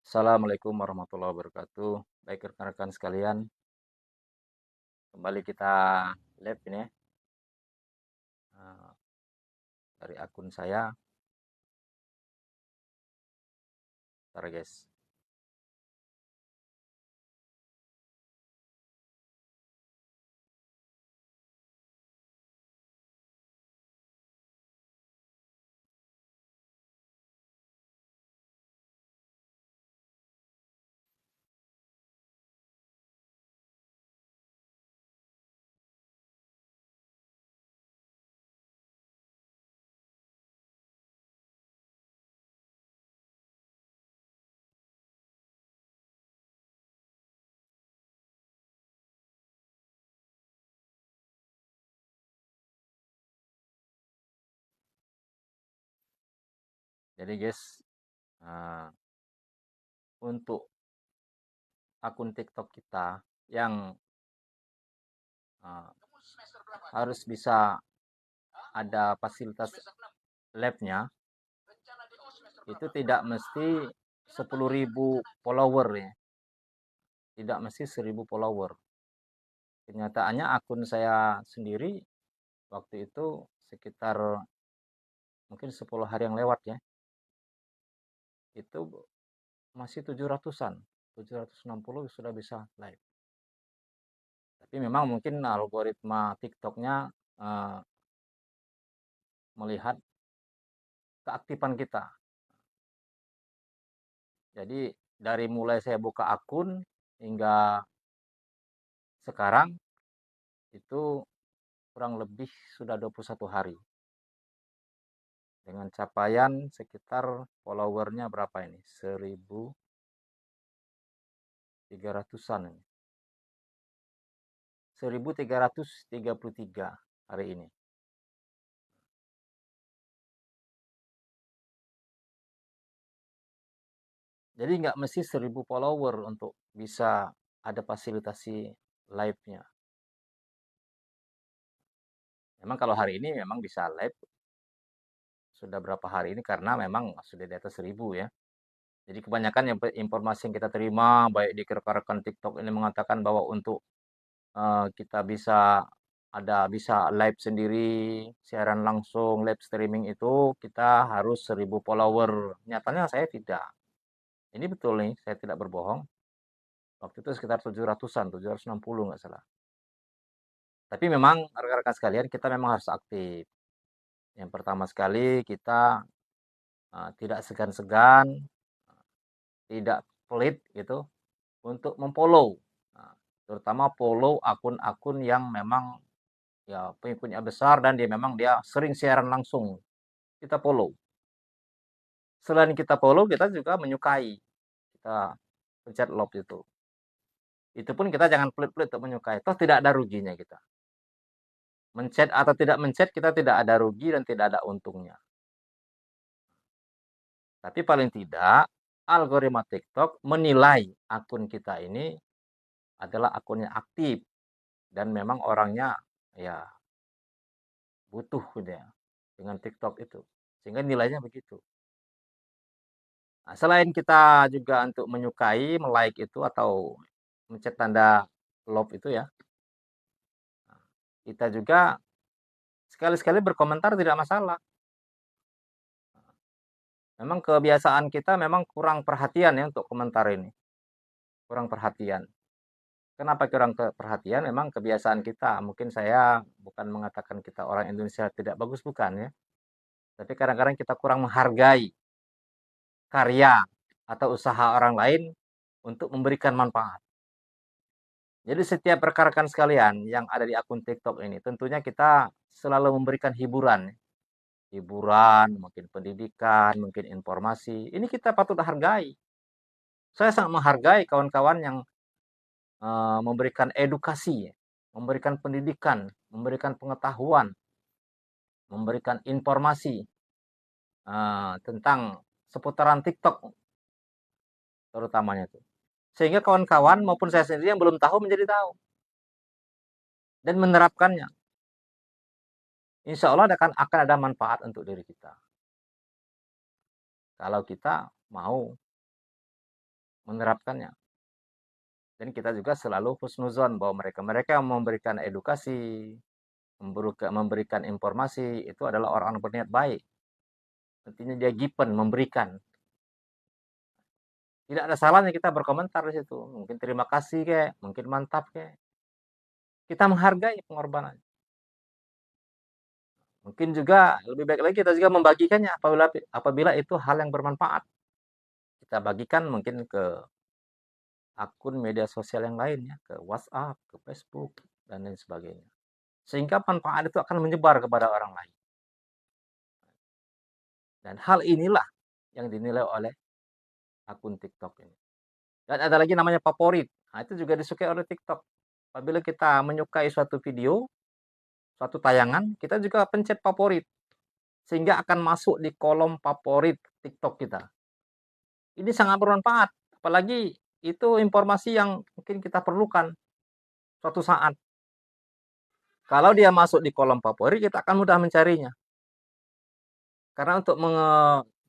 Assalamualaikum warahmatullahi wabarakatuh. Baik rekan-rekan sekalian, kembali kita live ini ya, eh, dari akun saya. Bentar guys. Jadi guys, eh, untuk akun TikTok kita yang eh, harus bisa ada fasilitas live-nya, itu tidak mesti 10.000 follower ya. Tidak mesti 1.000 follower. Kenyataannya akun saya sendiri waktu itu sekitar mungkin 10 hari yang lewat ya, itu masih 700-an, 760 sudah bisa live. Tapi memang mungkin algoritma TikToknya eh, melihat keaktifan kita. Jadi dari mulai saya buka akun hingga sekarang itu kurang lebih sudah 21 hari. Dengan capaian sekitar followernya berapa ini? 1.300-an ini. 1.333 hari ini. Jadi nggak mesti 1.000 follower untuk bisa ada fasilitasi live-nya. Memang kalau hari ini memang bisa live sudah berapa hari ini karena memang sudah di atas 1.000 ya. Jadi kebanyakan yang informasi yang kita terima baik di rekan-rekan TikTok ini mengatakan bahwa untuk kita bisa live sendiri, siaran langsung, live streaming itu kita harus 1.000 follower. Nyatanya saya tidak. Ini betul nih, saya tidak berbohong. Waktu itu sekitar 700-an, 760 nggak salah. Tapi memang rekan-rekan sekalian kita memang harus aktif. Yang pertama sekali kita tidak segan-segan, tidak pelit gitu untuk memfollow. Nah, terutama follow akun-akun yang memang ya pengikutnya besar dan dia sering siaran langsung. Kita follow. Selain kita follow, kita juga menyukai. Kita pencet love itu. Itu pun kita jangan pelit-pelit untuk menyukai. Toh tidak ada ruginya kita. Mencet atau tidak mencet kita tidak ada rugi dan tidak ada untungnya. Tapi paling tidak algoritma TikTok menilai akun kita ini adalah akunnya aktif dan memang orangnya ya butuh gitu ya dengan TikTok itu. Sehingga nilainya begitu. Nah, selain kita juga untuk menyukai, like itu atau mencet tanda love itu ya, kita juga sekali-sekali berkomentar tidak masalah. Memang kebiasaan kita memang kurang perhatian ya untuk komentar ini. Kurang perhatian. Kenapa kurang perhatian? Memang kebiasaan kita. Mungkin saya bukan mengatakan kita orang Indonesia tidak bagus, bukan ya. Tapi kadang-kadang kita kurang menghargai karya atau usaha orang lain untuk memberikan manfaat. Jadi setiap rekan-rekan sekalian yang ada di akun TikTok ini, tentunya kita selalu memberikan hiburan. Hiburan, mungkin pendidikan, mungkin informasi. Ini kita patut hargai. Saya sangat menghargai kawan-kawan yang memberikan edukasi, memberikan pendidikan, memberikan pengetahuan, memberikan informasi tentang seputaran TikTok terutamanya itu. Sehingga kawan-kawan maupun saya sendiri yang belum tahu menjadi tahu dan menerapkannya. Insya Allah akan ada manfaat untuk diri kita. Kalau kita mau menerapkannya. Dan kita juga selalu husnuzon bahwa mereka yang memberikan edukasi, memberikan informasi, itu adalah orang-orang berniat baik. Artinya dia given, memberikan. Tidak ada salahnya kita berkomentar di situ. Mungkin terima kasih kek, mungkin mantap kek. Kita menghargai pengorbanan. Mungkin juga lebih baik lagi kita juga membagikannya apabila itu hal yang bermanfaat. Kita bagikan mungkin ke akun media sosial yang lainnya, ke WhatsApp, ke Facebook, dan lain sebagainya. Sehingga manfaat itu akan menyebar kepada orang lain. Dan hal inilah yang dinilai oleh akun TikTok ini. Dan ada lagi namanya favorit. Nah, itu juga disukai oleh TikTok. Apabila kita menyukai suatu video, suatu tayangan, kita juga pencet favorit. Sehingga akan masuk di kolom favorit TikTok kita. Ini sangat bermanfaat. Apalagi itu informasi yang mungkin kita perlukan suatu saat. Kalau dia masuk di kolom favorit, kita akan mudah mencarinya. Karena untuk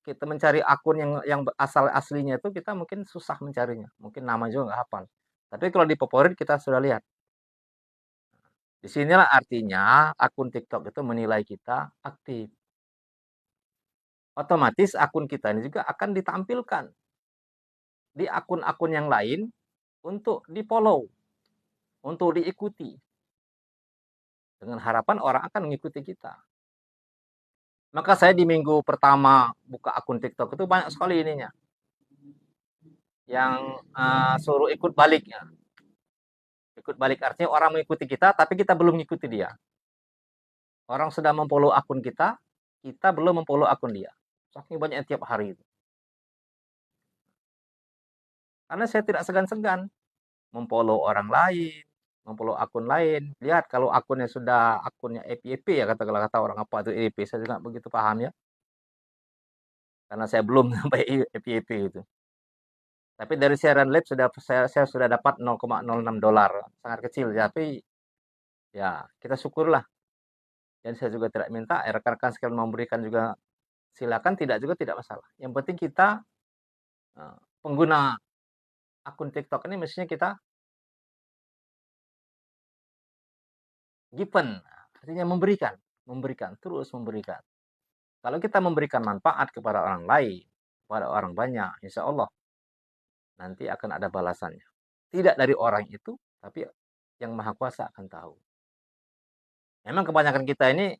kita mencari akun yang asal aslinya itu kita mungkin susah mencarinya. Mungkin nama juga nggak hafal. Tapi kalau di favorit kita sudah lihat. Disinilah artinya akun TikTok itu menilai kita aktif. Otomatis akun kita ini juga akan ditampilkan di akun-akun yang lain untuk di-follow, untuk diikuti. Dengan harapan orang akan mengikuti kita. Maka saya di minggu pertama buka akun TikTok itu banyak sekali ininya. Yang suruh ikut balik ya. Ikut balik artinya orang mengikuti kita tapi kita belum mengikuti dia. Orang sudah memfollow akun kita belum memfollow akun dia. Saking banyak tiap hari itu. Karena saya tidak segan-segan memfollow orang lain, memfollow akun lain. Lihat kalau akunnya sudah akunnya FYP ya kata orang apa itu FYP, saya juga begitu paham ya. Karena saya belum sampai FYP itu. Tapi dari siaran live saya sudah dapat $0,06, sangat kecil. Tapi ya kita syukurlah. Dan saya juga tidak minta rekan-rekan sekalian memberikan juga silakan, tidak juga tidak masalah. Yang penting kita pengguna akun TikTok ini mestinya kita given, artinya memberikan, terus memberikan. Kalau kita memberikan manfaat kepada orang lain, kepada orang banyak, insya Allah nanti akan ada balasannya. Tidak dari orang itu, tapi yang Maha Kuasa akan tahu. Memang kebanyakan kita ini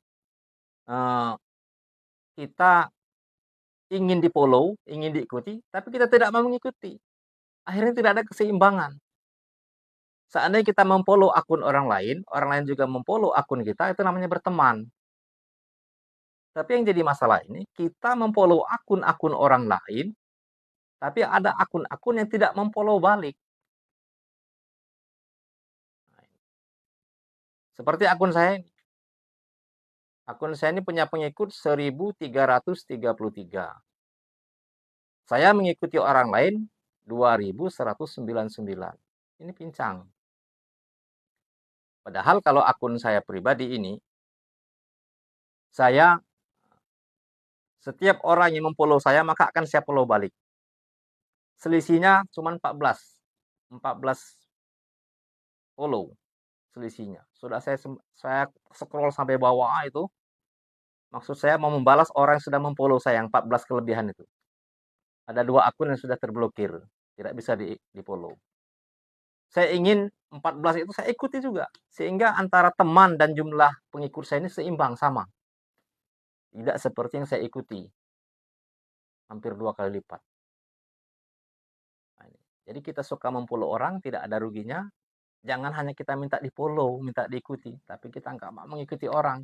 kita ingin di-follow, ingin diikuti, tapi kita tidak mau mengikuti. Akhirnya tidak ada keseimbangan. Seandainya kita memfollow akun orang lain juga memfollow akun kita, itu namanya berteman. Tapi yang jadi masalah ini, kita memfollow akun-akun orang lain, tapi ada akun-akun yang tidak memfollow balik. Seperti akun saya ini. Akun saya ini punya pengikut 1.333. Saya mengikuti orang lain 2.199. Ini pincang. Padahal kalau akun saya pribadi ini, saya setiap orang yang memfollow saya maka akan saya follow balik. Selisihnya cuma 14 follow selisihnya. Sudah saya scroll sampai bawah itu. Maksud saya mau membalas orang yang sudah memfollow saya yang 14 kelebihan itu. Ada 2 akun yang sudah terblokir, tidak bisa di-follow. Saya ingin 14 itu saya ikuti juga, sehingga antara teman dan jumlah pengikut saya ini seimbang, sama. Tidak seperti yang saya ikuti, hampir 2 kali lipat. Nah, jadi kita suka memfollow orang, tidak ada ruginya. Jangan hanya kita minta di-follow, minta diikuti, tapi kita nggak mau mengikuti orang.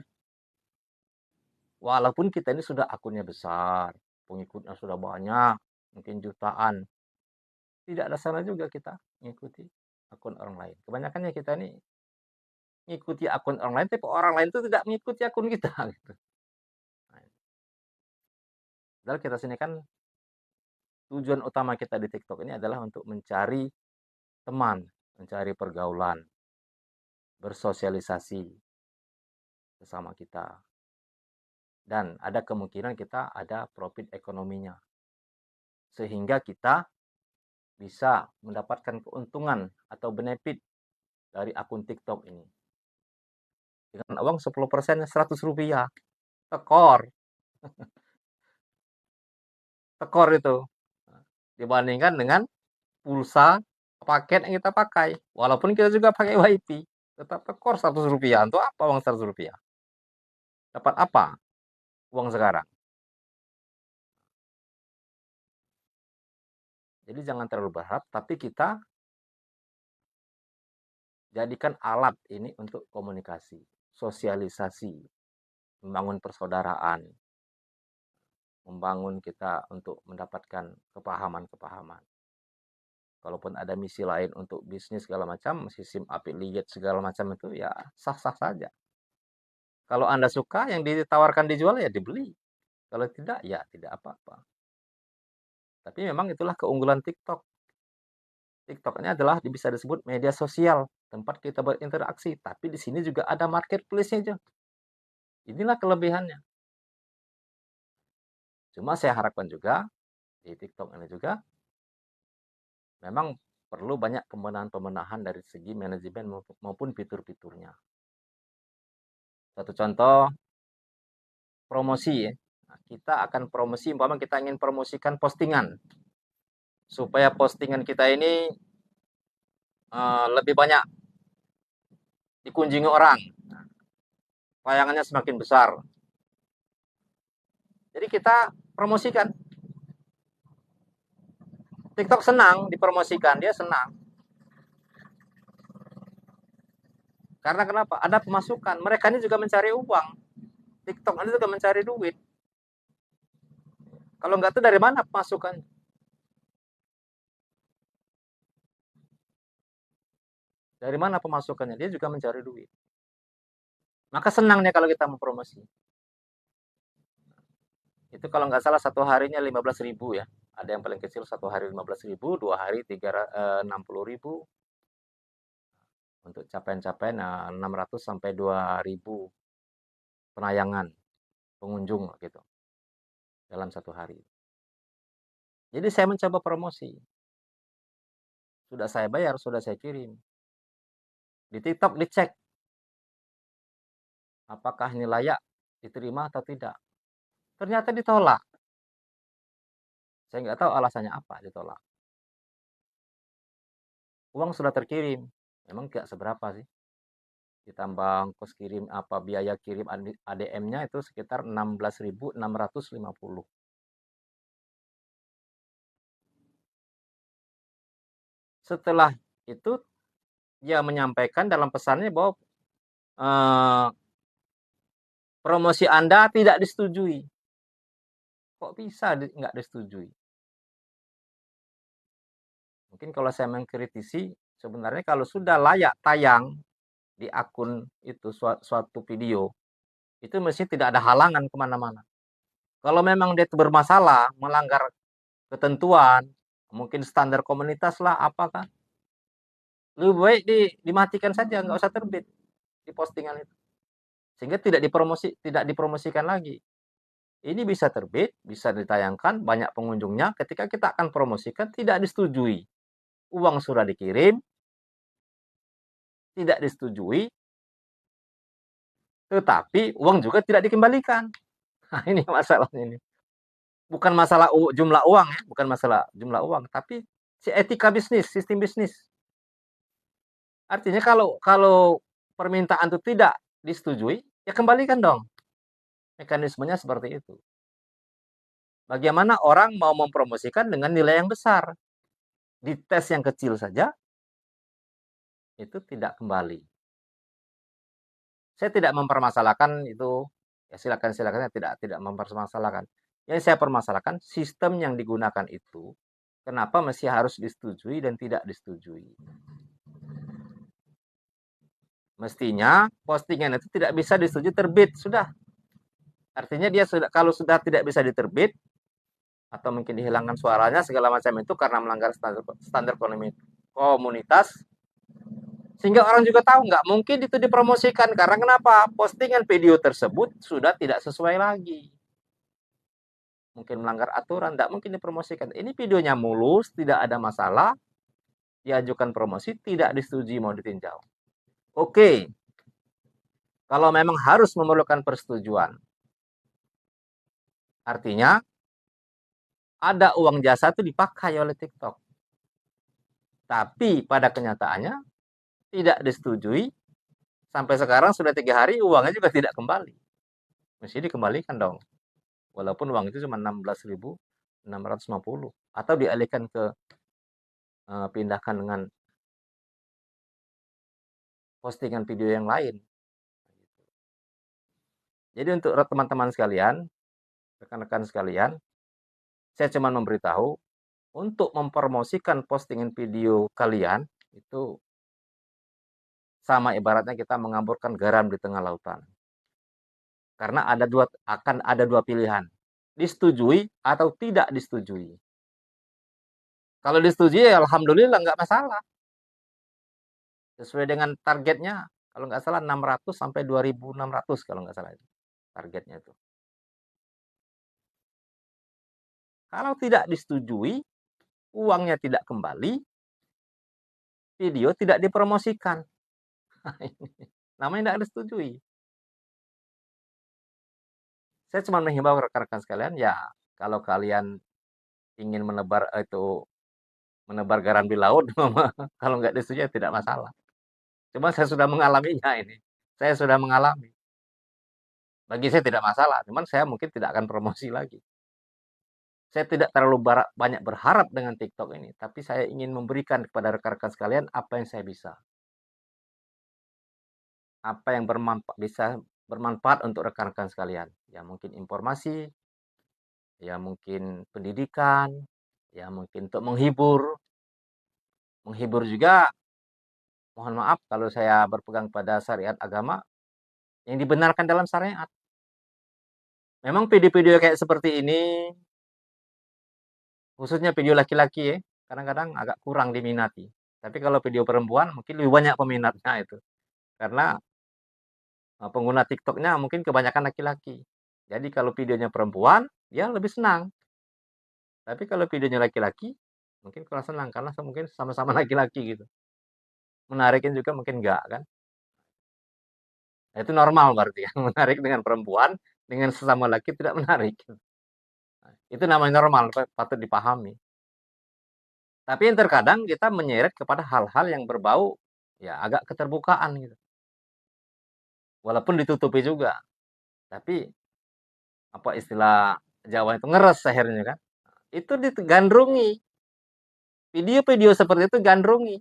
Walaupun kita ini sudah akunnya besar, pengikutnya sudah banyak, mungkin jutaan. Tidak ada salah juga kita mengikuti akun orang lain. Kebanyakannya kita ini mengikuti akun orang lain, tapi orang lain itu tidak mengikuti akun kita. Gitu. Padahal kita sini kan tujuan utama kita di TikTok ini adalah untuk mencari teman, mencari pergaulan, bersosialisasi bersama kita. Dan ada kemungkinan kita ada profit ekonominya. Sehingga kita bisa mendapatkan keuntungan atau benefit dari akun TikTok ini. Dengan uang 10% Rp100. Tekor, tekor itu. Dibandingkan dengan pulsa paket yang kita pakai. Walaupun kita juga pakai WiFi, tetap tekor Rp100. Untuk apa uang Rp100? Dapat apa uang sekarang? Jadi jangan terlalu berharap, tapi kita jadikan alat ini untuk komunikasi, sosialisasi, membangun persaudaraan, membangun kita untuk mendapatkan kepahaman-kepahaman. Kalaupun ada misi lain untuk bisnis segala macam, sistem affiliate segala macam itu ya sah-sah saja. Kalau Anda suka yang ditawarkan dijual ya dibeli. Kalau tidak ya tidak apa-apa. Tapi memang itulah keunggulan TikTok. TikTok ini adalah bisa disebut media sosial, tempat kita berinteraksi, tapi di sini juga ada marketplace-nya juga. Inilah kelebihannya. Cuma saya harapkan juga di TikTok ini juga memang perlu banyak pembenahan-pembenahan dari segi manajemen maupun fitur-fiturnya. Satu contoh, promosi ya. Nah, kita akan promosi, umpama kita ingin promosikan postingan. Supaya postingan kita ini lebih banyak dikunjungi orang. Layangannya semakin besar. Jadi kita promosikan. TikTok senang dipromosikan, dia senang. Karena kenapa? Ada pemasukan. Mereka ini juga mencari uang. TikTok ini juga mencari duit. Kalau nggak tahu dari mana pemasukan? Dari mana pemasukannya? Dia juga mencari duit. Maka senangnya kalau kita mempromosi. Itu kalau nggak salah satu harinya 15.000 ya. Ada yang paling kecil satu hari 15.000, 2 hari 60.000. Untuk capaian-capaian 600 sampai 2.000 penayangan pengunjung gitu dalam satu hari. Jadi saya mencoba promosi. Sudah saya bayar, sudah saya kirim. Di TikTok dicek apakah ini layak diterima atau tidak. Ternyata ditolak. Saya nggak tahu alasannya apa ditolak. Uang sudah terkirim, memang tidak seberapa sih. Ditambah ongkos kirim apa biaya kirim ADM-nya itu sekitar 16.650. Setelah itu dia menyampaikan dalam pesannya bahwa promosi Anda tidak disetujui. Kok bisa nggak disetujui? Mungkin kalau saya mengkritisi, sebenarnya kalau sudah layak tayang di akun itu suatu video, itu mesti tidak ada halangan kemana-mana. Kalau memang dia itu bermasalah, melanggar ketentuan, mungkin standar komunitas lah, apakah lebih baik dimatikan saja, nggak usah terbit di postingan itu, sehingga tidak dipromosikan lagi. Ini bisa terbit, bisa ditayangkan, banyak pengunjungnya. Ketika kita akan promosikan, tidak disetujui. Uang sudah dikirim, tidak disetujui, tetapi uang juga tidak dikembalikan. Nah, ini masalahnya ini. Bukan masalah jumlah uang ya, bukan masalah jumlah uang, tapi si etika bisnis, sistem bisnis. Artinya kalau permintaan itu tidak disetujui, ya kembalikan dong. Mekanismenya seperti itu. Bagaimana orang mau mempromosikan dengan nilai yang besar? Di tes yang kecil saja, itu tidak kembali. Saya tidak mempermasalahkan itu, ya silakan tidak mempermasalahkan. Yang saya permasalahkan sistem yang digunakan itu, kenapa masih harus disetujui dan tidak disetujui? Mestinya postingan itu tidak bisa disetujui terbit, sudah. Artinya dia kalau sudah tidak bisa diterbit atau mungkin dihilangkan suaranya segala macam itu karena melanggar standar komunitas, sehingga orang juga tahu nggak mungkin itu dipromosikan karena kenapa? Postingan video tersebut sudah tidak sesuai lagi. mungkin melanggar aturan, tidak mungkin dipromosikan. Ini videonya mulus, tidak ada masalah, diajukan promosi, tidak disetujui mau ditinjau. Oke, kalau memang harus memerlukan persetujuan, artinya ada uang jasa itu dipakai oleh TikTok. Tapi pada kenyataannya tidak disetujui, sampai sekarang sudah 3 hari uangnya juga tidak kembali. Mesti dikembalikan dong. Walaupun uang itu cuma 16.650 atau dialihkan ke pindahkan dengan postingan video yang lain. Jadi untuk teman-teman sekalian, rekan-rekan sekalian, saya cuma memberitahu untuk mempromosikan postingan video kalian itu sama ibaratnya kita mengamburkan garam di tengah lautan. Karena akan ada dua pilihan, disetujui atau tidak disetujui. Kalau disetujui, alhamdulillah nggak masalah. Sesuai dengan targetnya, kalau nggak salah 600 sampai 2.600 kalau nggak salah itu targetnya itu. Kalau tidak disetujui, uangnya tidak kembali, video tidak dipromosikan. Namanya tidak disetujui. Saya cuma menghimbau rekan-rekan sekalian, ya kalau kalian ingin menebar garam di laut, kalau nggak disetujui tidak masalah. Cuma saya sudah mengalaminya ini. Saya sudah mengalami. Bagi saya tidak masalah, cuman saya mungkin tidak akan promosi lagi. Saya tidak terlalu banyak berharap dengan TikTok ini, tapi saya ingin memberikan kepada rekan-rekan sekalian apa yang saya bisa. Apa yang bisa bermanfaat untuk rekan-rekan sekalian. Ya mungkin informasi, ya mungkin pendidikan, ya mungkin untuk menghibur. Menghibur juga, mohon maaf kalau saya berpegang pada syariat agama yang dibenarkan dalam syariat. Memang video-video kayak seperti ini, khususnya video laki-laki ya, kadang-kadang agak kurang diminati. Tapi kalau video perempuan mungkin lebih banyak peminatnya itu. Karena pengguna TikToknya mungkin kebanyakan laki-laki. Jadi kalau videonya perempuan, dia lebih senang. Tapi kalau videonya laki-laki, mungkin kurang senang karena mungkin sama-sama laki-laki gitu. Menarikin juga mungkin enggak kan. Nah, itu normal berarti ya. Menarik dengan perempuan, dengan sesama laki tidak menarik. Nah, itu namanya normal, patut dipahami. Tapi yang terkadang kita menyeret kepada hal-hal yang berbau ya agak keterbukaan gitu. Walaupun ditutupi juga. Tapi apa istilah Jawa itu ngeres akhirnya kan. Itu digandrungi. Video-video seperti itu gandrungi.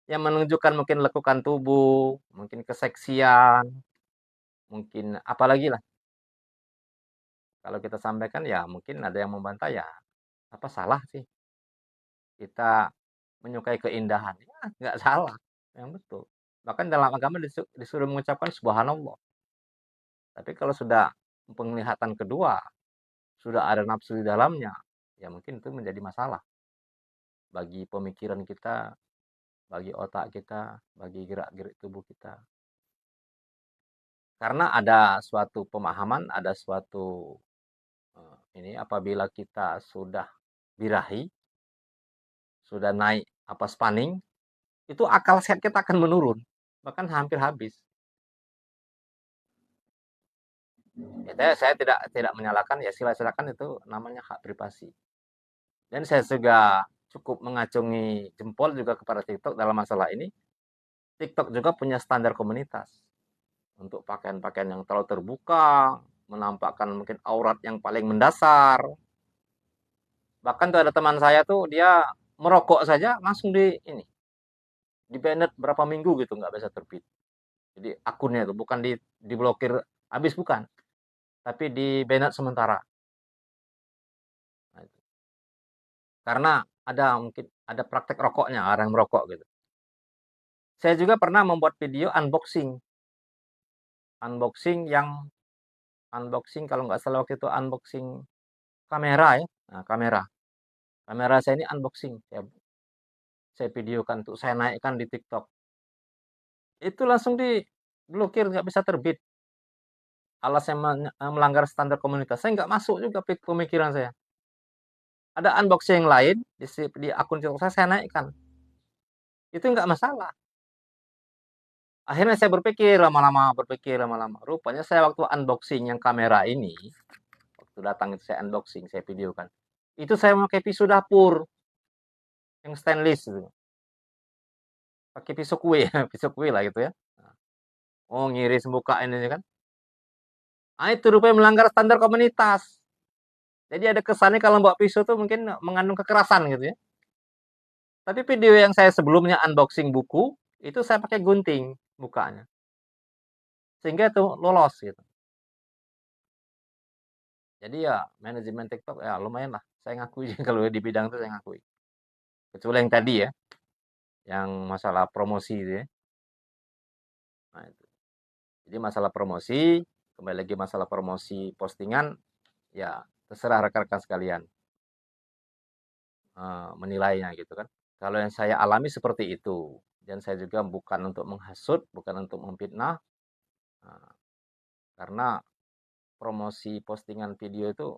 Yang menunjukkan mungkin lekukan tubuh, mungkin keseksian, mungkin apalagi lah. Kalau kita sampaikan ya mungkin ada yang membantah ya apa salah sih kita menyukai keindahan. Ya nggak salah, yang betul. Bahkan dalam agama disuruh mengucapkan subhanallah. Tapi kalau sudah penglihatan kedua, sudah ada nafsu di dalamnya, ya mungkin itu menjadi masalah bagi pemikiran kita, bagi otak kita, bagi gerak-gerik tubuh kita. Karena ada suatu pemahaman, ada suatu ini apabila kita sudah birahi, sudah naik apa spanning, itu akal sehat kita akan menurun, bahkan hampir habis. Ya, saya tidak menyalahkan ya silakan itu namanya hak privasi. Dan saya juga cukup mengacungi jempol juga kepada TikTok dalam masalah ini. TikTok juga punya standar komunitas untuk pakaian-pakaian yang terlalu terbuka, menampakkan mungkin aurat yang paling mendasar. Bahkan tuh ada teman saya tuh dia merokok saja langsung di banned berapa minggu gitu nggak bisa terbit. Jadi akunnya itu bukan diblokir habis bukan, tapi di banned sementara. Nah, karena mungkin ada praktek rokoknya orang merokok gitu. Saya juga pernah membuat video unboxing kalau nggak salah waktu itu unboxing kamera ya. Nah, kamera saya ini unboxing saya videokan tuh saya naikkan di TikTok itu langsung diblokir nggak bisa terbit alasan melanggar standar komunitas, saya nggak masuk juga pemikiran saya. Ada unboxing yang lain di akun TikTok saya naikkan. Itu nggak masalah. Akhirnya saya berpikir lama-lama. Rupanya saya waktu unboxing yang kamera ini, waktu datang itu saya unboxing, saya videokan. Itu saya memakai pisau dapur yang stainless itu. Pakai pisau kue, pisau kue lah gitu ya. Oh, ngiris muka ini kan. Ah, itu rupanya melanggar standar komunitas. Jadi ada kesannya kalau bawa pisau tuh mungkin mengandung kekerasan gitu ya. Tapi video yang saya sebelumnya unboxing buku, itu saya pakai gunting mukanya. Sehingga itu lolos gitu. Jadi ya manajemen TikTok ya lumayan lah. Saya ngakui kalau di bidang itu saya ngakui. Kecuali yang tadi ya, yang masalah promosi itu ya. Nah, itu. Jadi masalah promosi, kembali lagi masalah promosi postingan, ya terserah rekan-rekan sekalian menilainya gitu kan. Kalau yang saya alami seperti itu, dan saya juga bukan untuk menghasut, bukan untuk memfitnah, nah, karena promosi postingan video itu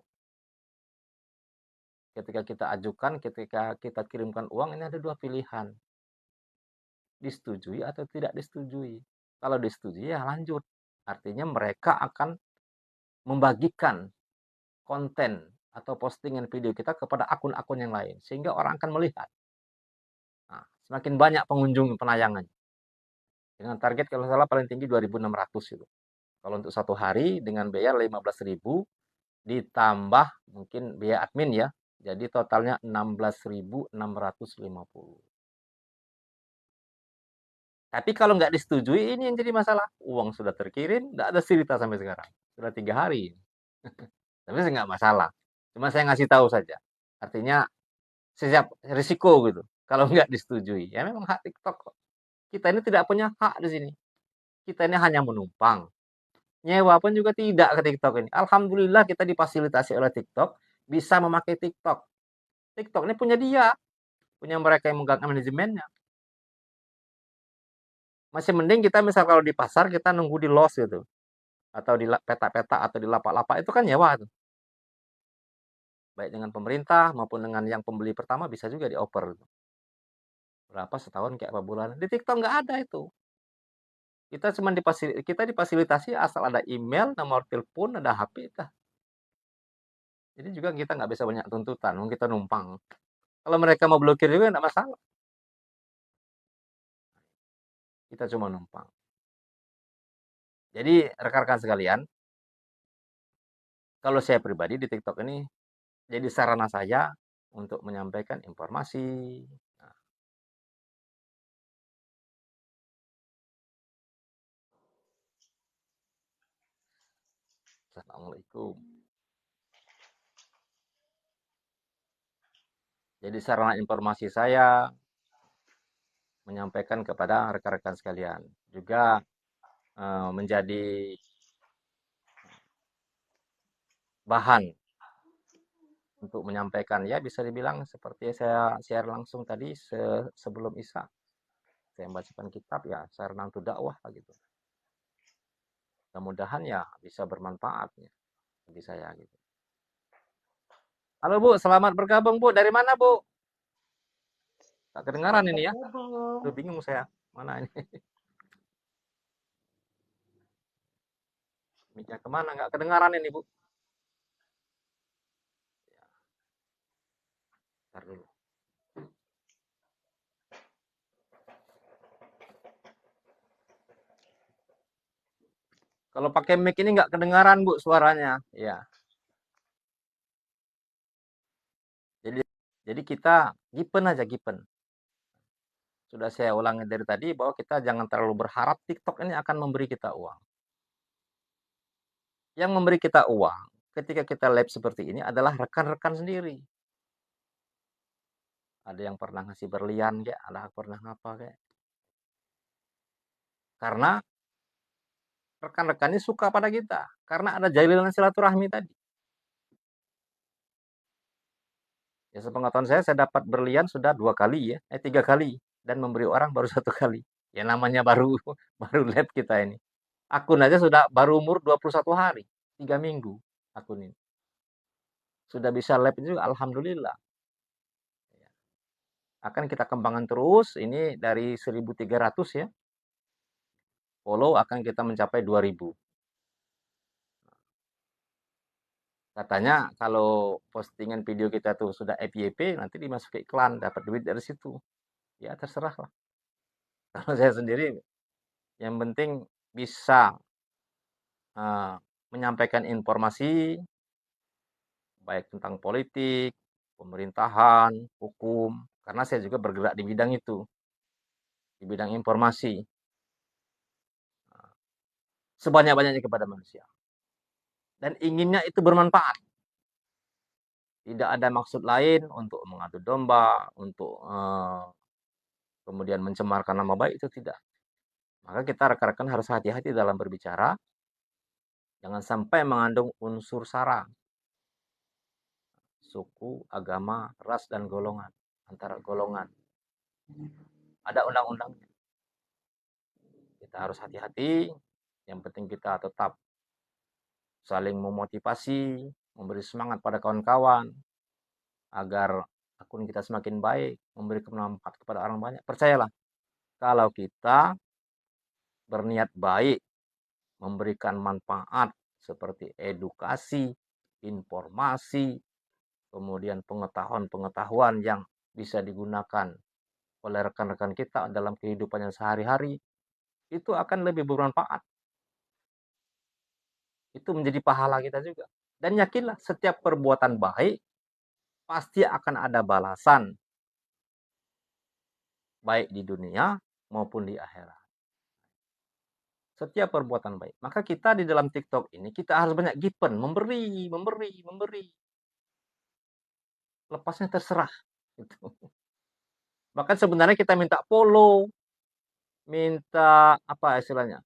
ketika kita ajukan, ketika kita kirimkan uang, ini ada dua pilihan, disetujui atau tidak disetujui. Kalau disetujui ya lanjut, artinya mereka akan membagikan konten atau postingan video kita kepada akun-akun yang lain, sehingga orang akan melihat. Nah, semakin banyak pengunjung penayangan. Dengan target kalau salah paling tinggi 2.600 itu. Kalau untuk satu hari dengan biaya 15.000 ditambah mungkin biaya admin ya. Jadi totalnya 16.650. Tapi kalau nggak disetujui ini yang jadi masalah. Uang sudah terkirim, nggak ada cerita sampai sekarang. Sudah 3 hari. Tapi saya nggak masalah. Cuma saya ngasih tahu saja. Artinya siap risiko gitu. Kalau nggak disetujui. Ya memang hak TikTok kok. Kita ini tidak punya hak di sini. Kita ini hanya menumpang. Nyewa pun juga tidak ke TikTok ini. Alhamdulillah kita difasilitasi oleh TikTok. Bisa memakai TikTok. TikTok ini punya dia. Punya mereka yang megang manajemennya. Masih mending kita misal kalau di pasar kita nunggu di los gitu. Atau di peta-peta atau di lapak-lapak itu kan nyewa tuh. Baik dengan pemerintah maupun dengan yang pembeli pertama bisa juga dioper. Berapa setahun kayak apa bulan. Di TikTok nggak ada itu. Kita difasilitasi asal ada email, nomor telepon, ada HP. Jadi juga kita nggak bisa banyak tuntutan, kita numpang. Kalau mereka mau blokir juga nggak masalah. Kita cuma numpang. Jadi rekan-rekan sekalian, kalau saya pribadi di TikTok ini jadi sarana saya untuk menyampaikan informasi. Nah, Assalamualaikum. Jadi sarana informasi saya menyampaikan kepada rekan-rekan sekalian. Juga menjadi bahan untuk menyampaikan ya bisa dibilang seperti saya share langsung tadi sebelum Isya saya membacakan kitab ya sarana untuk dakwah gitu. Mudah-mudahan ya bisa bermanfaat ya bagi saya gitu. Halo Bu, selamat bergabung Bu. Dari mana Bu? Tak kedengaran ini ya. Tuh bingung saya. Mana ini? Mic-nya kemana? Nggak kedengaran ini Bu. Ntar dulu. Kalau pakai mic ini nggak kedengaran Bu suaranya. Ya. Jadi jadi kita gipen aja gipen. Sudah saya ulangi dari tadi bahwa kita jangan terlalu berharap TikTok ini akan memberi kita uang. Yang memberi kita uang ketika kita live seperti ini adalah rekan-rekan sendiri. Ada yang pernah ngasih berlian kayak, ada yang pernah ngapa kayak. Karena rekan-rekannya suka pada kita. Karena ada jalinan silaturahmi tadi. Ya sepengetahuan saya dapat berlian sudah 2 kali ya, 3 kali. Dan memberi orang baru 1 kali. Ya namanya baru baru live kita ini. Akun aja sudah baru umur 21 hari, 3 minggu akun ini. Sudah bisa live juga, alhamdulillah. Akan kita kembangkan terus, ini dari 1.300 ya, follow akan kita mencapai 2.000. Katanya kalau postingan video kita tuh sudah FYP, nanti dimasuki iklan, dapat duit dari situ. Ya terserah lah. Kalau saya sendiri, yang penting bisa menyampaikan informasi, baik tentang politik, pemerintahan, hukum, karena saya juga bergerak di bidang itu, di bidang informasi, sebanyak-banyaknya kepada manusia. Dan inginnya itu bermanfaat. Tidak ada maksud lain untuk mengadu domba, untuk kemudian mencemarkan nama baik, itu tidak. Maka kita rekan-rekan harus hati-hati dalam berbicara, jangan sampai mengandung unsur sara, suku, agama, ras, dan golongan. Antara golongan. Ada undang-undangnya. Kita harus hati-hati, yang penting kita tetap saling memotivasi, memberi semangat pada kawan-kawan, agar akun kita semakin baik, memberi manfaat kepada orang banyak. Percayalah, kalau kita berniat baik, memberikan manfaat seperti edukasi, informasi, kemudian pengetahuan-pengetahuan yang bisa digunakan oleh rekan-rekan kita dalam kehidupannya sehari-hari, itu akan lebih bermanfaat. Itu menjadi pahala kita juga. Dan yakinlah, setiap perbuatan baik pasti akan ada balasan, baik di dunia maupun di akhirat. Setiap perbuatan baik. Maka kita di dalam TikTok ini, kita harus banyak given, memberi. Lepasnya terserah. Gitu. Bahkan sebenarnya kita minta follow, minta apa istilahnya,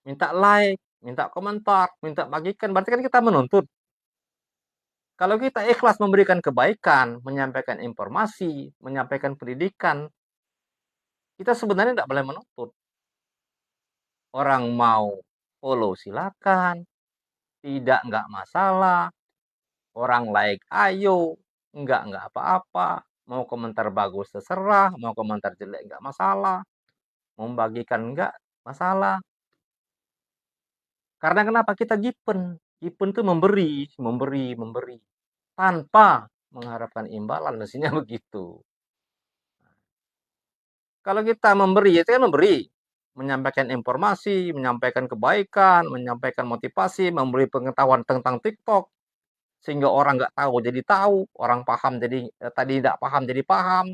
minta like, minta komentar, minta bagikan, berarti kan kita menuntut. Kalau kita ikhlas memberikan kebaikan, menyampaikan informasi, menyampaikan pendidikan, kita sebenarnya tidak boleh menuntut. Orang mau follow silakan, nggak masalah. Orang like ayo, nggak apa-apa. Mau komentar bagus terserah, mau komentar jelek nggak masalah. Mau membagikan nggak masalah. Karena kenapa? Kita given. Given itu memberi. Tanpa mengharapkan imbalan, mestinya begitu. Kalau kita memberi, itu kan memberi. Menyampaikan informasi, menyampaikan kebaikan, menyampaikan motivasi, memberi pengetahuan tentang TikTok. Sehingga orang nggak tahu jadi tahu, orang paham jadi tadi tidak paham jadi paham.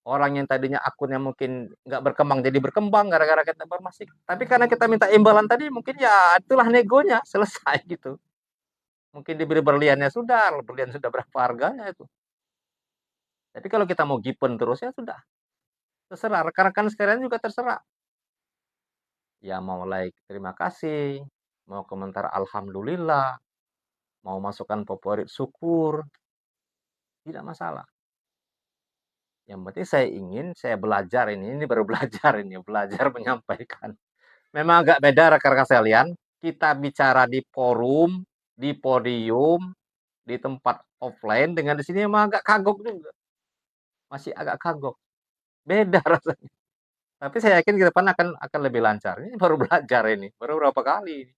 Orang yang tadinya akunnya mungkin nggak berkembang jadi berkembang gara-gara kita informasi. Tapi karena kita minta imbalan tadi, mungkin ya itulah negonya, selesai gitu. Mungkin diberi berliannya sudah, berlian sudah berapa harganya itu. Tapi kalau kita mau given terus ya sudah. Terserah, rekan-rekan sekalian juga terserah. Ya mau like terima kasih, mau komentar alhamdulillah, mau masukkan favorit syukur, tidak masalah. Yang penting saya belajar ini baru belajar ini, belajar menyampaikan. Memang agak beda rekan-rekan sekalian, kita bicara di forum, di podium, di tempat offline dengan di sini memang agak kagok juga. Masih agak kagok. Beda rasanya. Tapi saya yakin ke depan akan lebih lancar. Ini baru belajar ini, baru berapa kali ini.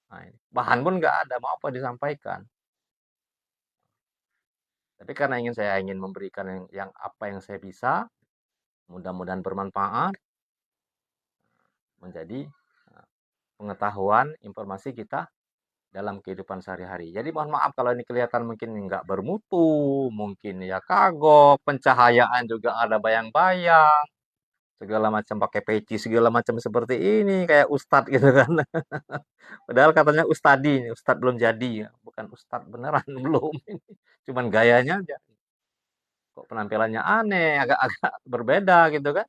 Nah, ini. Bahan pun nggak ada, mau apa disampaikan. Tapi karena saya ingin memberikan yang apa yang saya bisa, mudah-mudahan bermanfaat, menjadi pengetahuan, informasi kita dalam kehidupan sehari-hari. Jadi mohon maaf kalau ini kelihatan mungkin nggak bermutu, mungkin ya kagok, pencahayaan juga ada bayang-bayang, segala macam pakai peci, segala macam seperti ini, kayak ustadz gitu kan. Padahal katanya ustadi, ustadz belum jadi, bukan ustadz beneran, belum. Cuman gayanya aja. Kok penampilannya aneh, agak-agak berbeda gitu kan.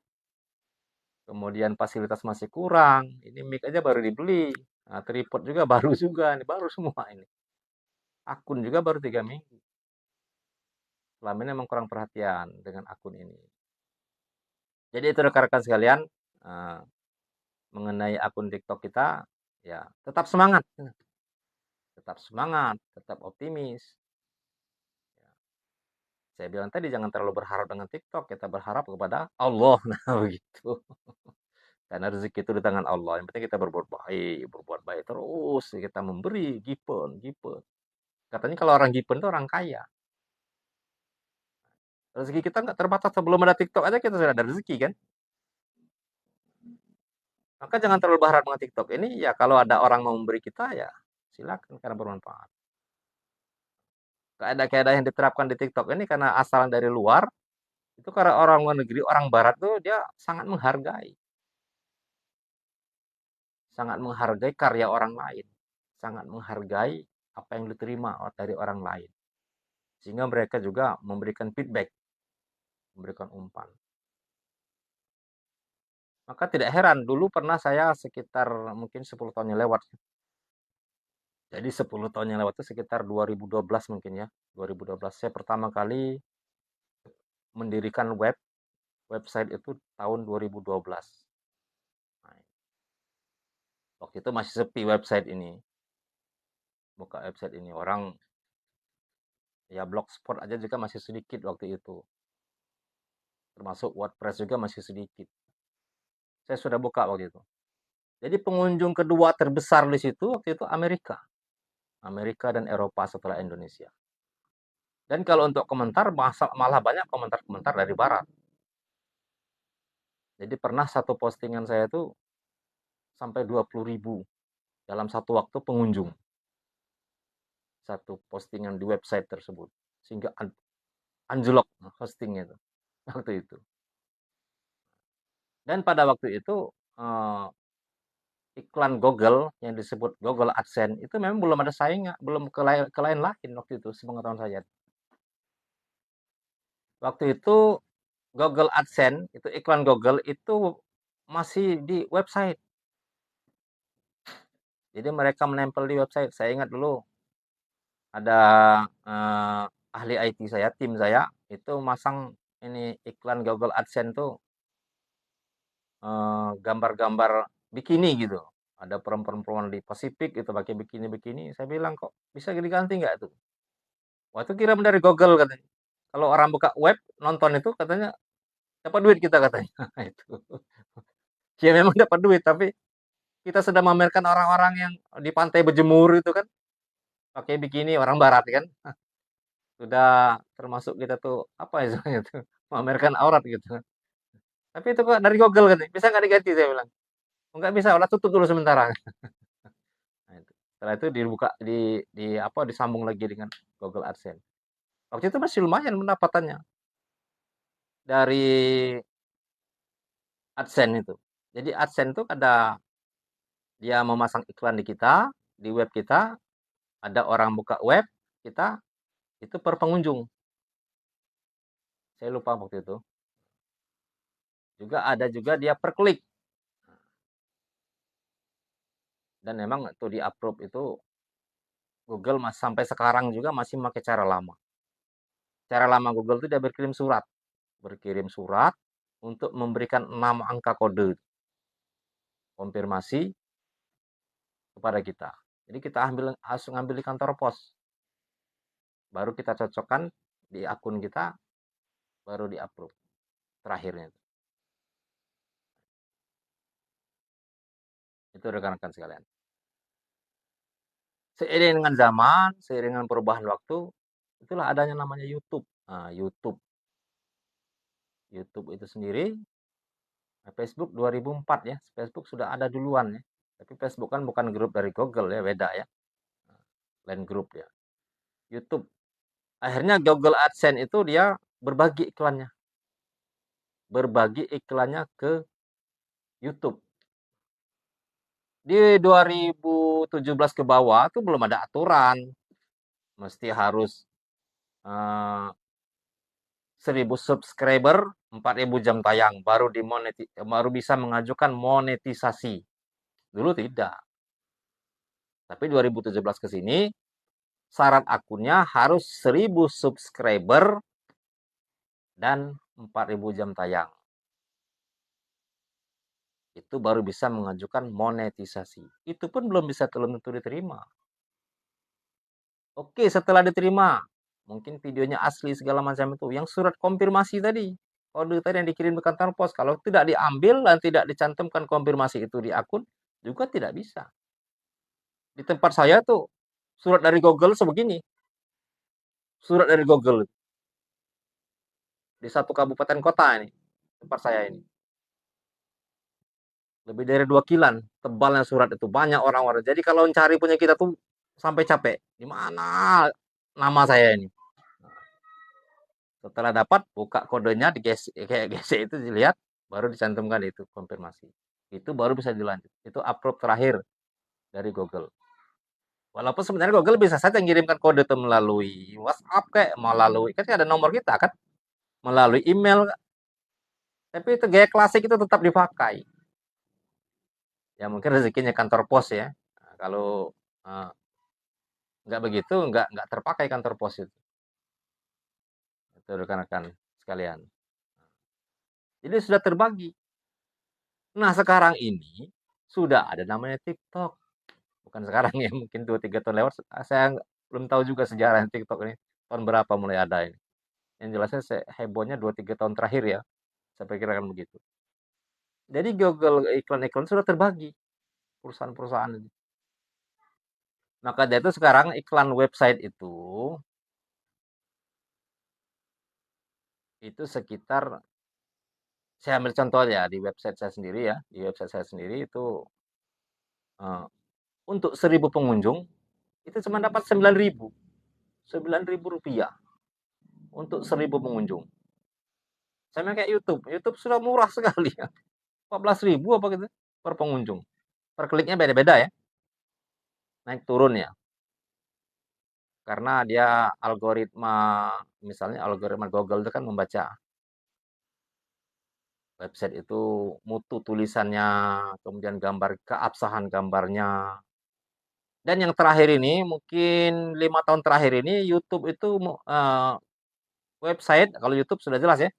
Kemudian fasilitas masih kurang, ini mic aja baru dibeli. Nah, tripod juga baru juga, ini baru semua ini. Akun juga baru 3 minggu. Selama ini memang kurang perhatian dengan akun ini. Jadi itu rekan-rekan sekalian, eee, mengenai akun TikTok kita, ya tetap semangat, tetap optimis. Saya bilang tadi jangan terlalu berharap dengan TikTok, kita berharap kepada Allah. Nah, begitu. Karena rezeki itu di tangan Allah. Yang penting kita berbuat baik terus. Kita memberi, given, given. Katanya kalau orang given itu orang kaya. Rezeki kita nggak terbatas. Sebelum ada TikTok aja kita sudah ada rezeki kan. Maka jangan terlalu berharap dengan TikTok. Ini ya kalau ada orang mau memberi kita ya silakan karena bermanfaat. Keadaan-keadaan yang diterapkan di TikTok ini karena asalnya dari luar, itu karena orang luar negeri, orang barat tuh dia sangat menghargai karya orang lain, sangat menghargai apa yang diterima dari orang lain. Sehingga mereka juga memberikan feedback, memberikan umpan. Maka tidak heran, dulu pernah saya sekitar mungkin 10 tahun yang lewat. Jadi 10 tahun yang lewat itu sekitar 2012 mungkin ya. 2012 saya pertama kali mendirikan website itu tahun 2012. Nah, waktu itu masih sepi website ini. Buka website ini orang ya blogspot aja juga masih sedikit waktu itu. Termasuk WordPress juga masih sedikit. Saya sudah buka waktu itu. Jadi pengunjung kedua terbesar di situ waktu itu Amerika. Amerika dan Eropa setelah Indonesia. Dan kalau untuk komentar malah banyak komentar-komentar dari barat. Jadi pernah satu postingan saya itu sampai 20.000 dalam satu waktu pengunjung. Satu postingan di website tersebut. Sehingga anjlok hostingnya itu. Waktu itu. Dan pada waktu itu iklan Google yang disebut Google AdSense itu memang belum ada saingan, belum ke lain-lain waktu itu sepengetahuan saya. Waktu itu Google AdSense itu iklan Google itu masih di website. Jadi mereka menempel di website. Saya ingat dulu ada ahli IT saya, tim saya itu masang ini iklan Google AdSense tuh gambar-gambar bikini gitu. Ada perempuan-perempuan di Pasifik itu pakai bikini-bikini. Saya bilang kok bisa diganti nggak tuh? Wah itu kirim dari Google katanya. Kalau orang buka web nonton itu katanya dapat duit kita katanya. Itu. Ya memang dapat duit tapi kita sedang memamerkan orang-orang yang di pantai berjemur itu kan pakai bikini orang barat kan. Sudah termasuk kita tuh apa istilahnya tuh memamerkan aurat gitu. Tapi itu kok dari Google kan. Bisa nggak diganti saya bilang. Nggak bisa, udah tutup dulu sementara. Nah, itu. Setelah itu dibuka di apa disambung lagi dengan Google AdSense. Waktu itu masih lumayan pendapatannya dari AdSense itu. Jadi AdSense itu ada dia memasang iklan di kita, di web kita, ada orang buka web kita, itu per pengunjung. Saya lupa waktu itu. Juga ada juga dia per klik. Dan memang itu di approve itu Google sampai sekarang juga masih memakai cara lama. Cara lama Google itu dia berkirim surat untuk memberikan 6 angka kode konfirmasi kepada kita. Jadi kita harus ngambil di kantor pos. Baru kita cocokkan di akun kita, baru di approve terakhirnya. Itu rekan-rekan sekalian. Seiring dengan zaman, seiring dengan perubahan waktu, itulah adanya namanya YouTube. Nah, YouTube itu sendiri, Facebook 2004 ya. Facebook sudah ada duluan ya. Tapi Facebook kan bukan grup dari Google ya, beda ya. Lain grup ya. YouTube. Akhirnya Google AdSense itu dia berbagi iklannya. Berbagi iklannya ke YouTube. Di 2017 ke bawah tuh belum ada aturan. Mesti harus 1.000 subscriber, 4.000 jam tayang, baru bisa mengajukan monetisasi. Dulu tidak. Tapi 2017 ke sini, syarat akunnya harus 1.000 subscriber dan 4.000 jam tayang. itu baru bisa mengajukan monetisasi. Itu pun belum tentu diterima. Oke, setelah diterima, mungkin videonya asli segala macam itu. Yang surat konfirmasi tadi, kode tadi yang dikirim ke kantor pos, kalau tidak diambil dan tidak dicantumkan konfirmasi itu di akun, juga tidak bisa. Di tempat saya tuh, surat dari Google sebegini. Surat dari Google. Di satu kabupaten kota ini, tempat saya ini. Lebih dari 2 kilan tebalnya surat itu. Banyak orang-orang. Jadi kalau mencari punya kita tuh sampai capek. Di mana nama saya ini? Setelah dapat, buka kodenya, kayak gesek itu dilihat, baru dicantumkan itu konfirmasi. Itu baru bisa dilanjut. Itu approve terakhir dari Google. Walaupun sebenarnya Google bisa saja mengirimkan kode itu melalui WhatsApp kayak melalui kan ada nomor kita kan, melalui email. Tapi itu gaya klasik itu tetap dipakai. Ya mungkin rezekinya kantor pos ya. Nah, kalau uh, nggak begitu, nggak terpakai kantor pos itu. Itu rekan-rekan sekalian. Jadi sudah terbagi. Nah sekarang ini sudah ada namanya TikTok. Bukan sekarang ya, mungkin 2-3 tahun lewat. Saya belum tahu juga sejarah TikTok ini. Tahun berapa mulai ada ini. Yang jelasnya hebohnya 2-3 tahun terakhir ya. Saya pikirkan begitu. Jadi Google iklan-iklan sudah terbagi. Perusahaan-perusahaan ini. Maka dari itu sekarang iklan website itu sekitar, saya ambil contoh ya di website saya sendiri ya, di website saya sendiri itu uh, untuk 1.000 pengunjung itu cuma dapat 9.000 rupiah untuk 1.000 pengunjung. Sama kayak YouTube, YouTube sudah murah sekali ya, 14.000 apa gitu per pengunjung. Per kliknya beda-beda ya, naik turun ya, karena dia algoritma, misalnya algoritma Google itu kan membaca website itu mutu tulisannya, kemudian keabsahan gambarnya. Dan yang terakhir ini, mungkin 5 tahun terakhir ini, YouTube itu website, kalau YouTube sudah jelas ya,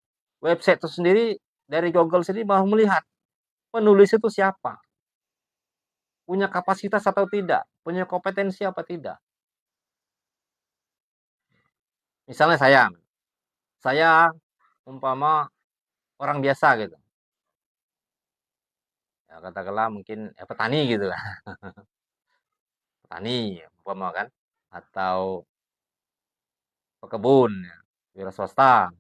website itu sendiri dari Google sendiri mau melihat penulis itu siapa, punya kapasitas atau tidak, punya kompetensi apa tidak. Misalnya saya umpama orang biasa gitu, ya katakanlah mungkin ya, petani gitu lah, petani umpama kan, atau pekebun, ya, wira swasta.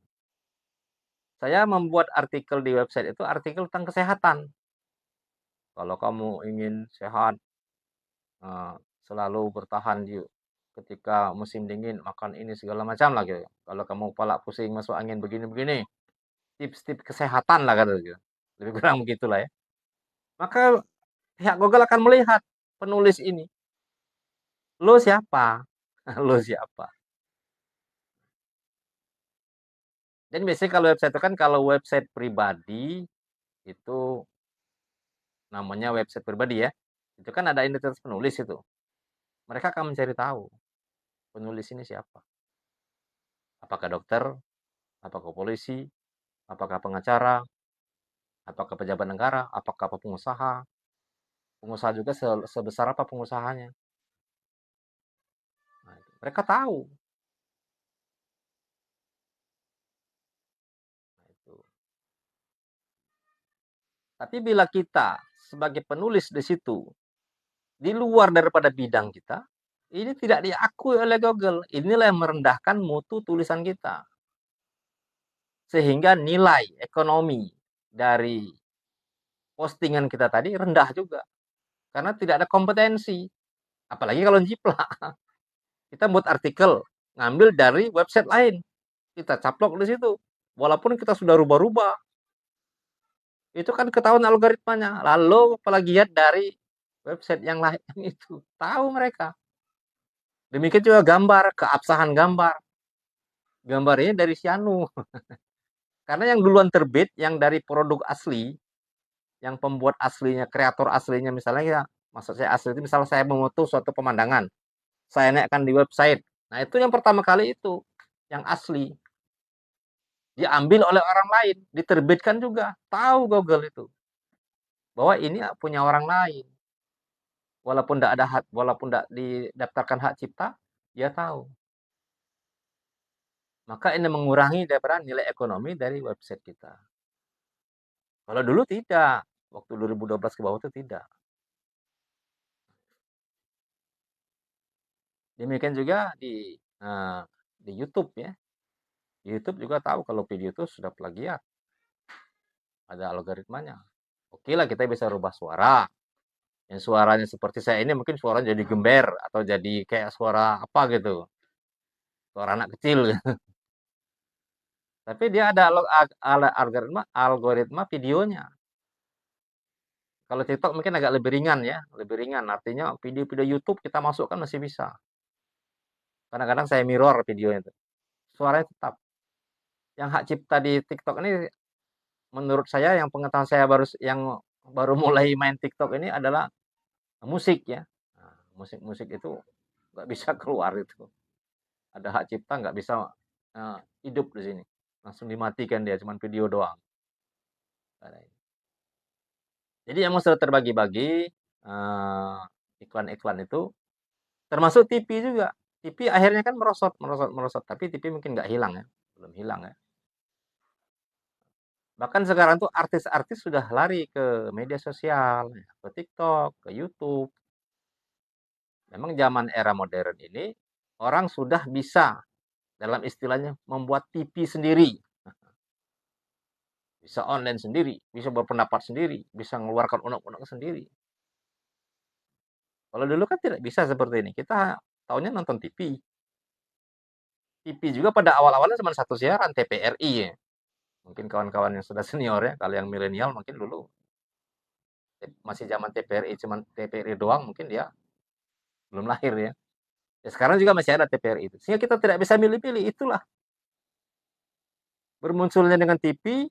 Saya membuat artikel di website itu artikel tentang kesehatan. Kalau kamu ingin sehat, eh, selalu bertahan ketika musim dingin, makan ini segala macam lah gitu. Kalau kamu kepala pusing masuk angin begini-begini, tips-tips kesehatan lah kata gitu. Lebih kurang begitulah ya. Maka pihak Google akan melihat penulis ini. Lo siapa? Lo siapa? Dan biasanya kalau website itu kan kalau website pribadi itu namanya website pribadi ya. Itu kan ada identitas penulis itu. Mereka akan mencari tahu penulis ini siapa. Apakah dokter, apakah polisi, apakah pengacara, apakah pejabat negara, apakah pengusaha. Pengusaha juga sebesar apa pengusahanya. Nah, mereka tahu. Nah, itu. Tapi bila kita sebagai penulis di situ, di luar daripada bidang kita, ini tidak diakui oleh Google. Inilah yang merendahkan mutu tulisan kita. Sehingga nilai ekonomi dari postingan kita tadi rendah juga. Karena tidak ada kompetensi. Apalagi kalau jiplak. Kita buat artikel, ngambil dari website lain. Kita caplok di situ. Walaupun kita sudah rubah-rubah. Itu kan ketahuan algoritmanya. Lalu plagiat dari website yang lain itu. Tahu mereka. Demikian juga gambar, keabsahan gambar. Gambarnya dari Sianu. Karena yang duluan terbit, yang dari produk asli, yang pembuat aslinya, kreator aslinya misalnya ya, maksud saya asli itu misalnya saya memoto suatu pemandangan, saya naikkan di website. Nah itu yang pertama kali itu, yang asli. Diambil oleh orang lain, diterbitkan juga. Tahu Google itu. bahwa ini punya orang lain. Walaupun tidak didaftarkan hak cipta, dia tahu. Maka ini mengurangi daripada nilai ekonomi dari website kita. Kalau dulu tidak, waktu 2012 ke bawah itu tidak. Demikian juga di YouTube ya. Di YouTube juga tahu kalau video itu sudah plagiat. Ada algoritmanya. Oke lah, kita bisa rubah suara. Yang suaranya seperti saya ini mungkin suaranya jadi gember atau jadi kayak suara apa gitu. Suara anak kecil. Tapi dia ada algoritma videonya. Kalau TikTok mungkin agak lebih ringan ya, lebih ringan. Artinya video-video YouTube kita masukkan masih bisa. Kadang-kadang saya mirror videonya itu. Suaranya tetap. Yang hak cipta di TikTok ini menurut saya, yang pengetahuan saya yang baru mulai main TikTok ini adalah musik ya. Nah, musik-musik itu nggak bisa keluar itu. Ada hak cipta nggak bisa hidup di sini. Langsung dimatikan dia, cuma video doang. Jadi yang sudah terbagi-bagi iklan-iklan itu, termasuk TV juga. TV akhirnya kan merosot, tapi TV mungkin nggak hilang ya, belum hilang ya. Bahkan sekarang tuh artis-artis sudah lari ke media sosial, ke TikTok, ke YouTube. Memang zaman era modern ini, orang sudah bisa, dalam istilahnya, membuat TV sendiri. Bisa online sendiri, bisa berpendapat sendiri, bisa mengeluarkan undang-undang sendiri. Kalau dulu kan tidak bisa seperti ini. Kita tahunya nonton TV. TV juga pada awal-awalnya cuma satu siaran, TVRI ya. Mungkin kawan-kawan yang sudah senior ya, kalau yang milenial mungkin dulu masih zaman TVRI, cuma TVRI doang, mungkin dia belum lahir ya. Ya sekarang juga masih ada TVRI itu. Sehingga kita tidak bisa milih-pilih, itulah. Bermunculnya dengan TV,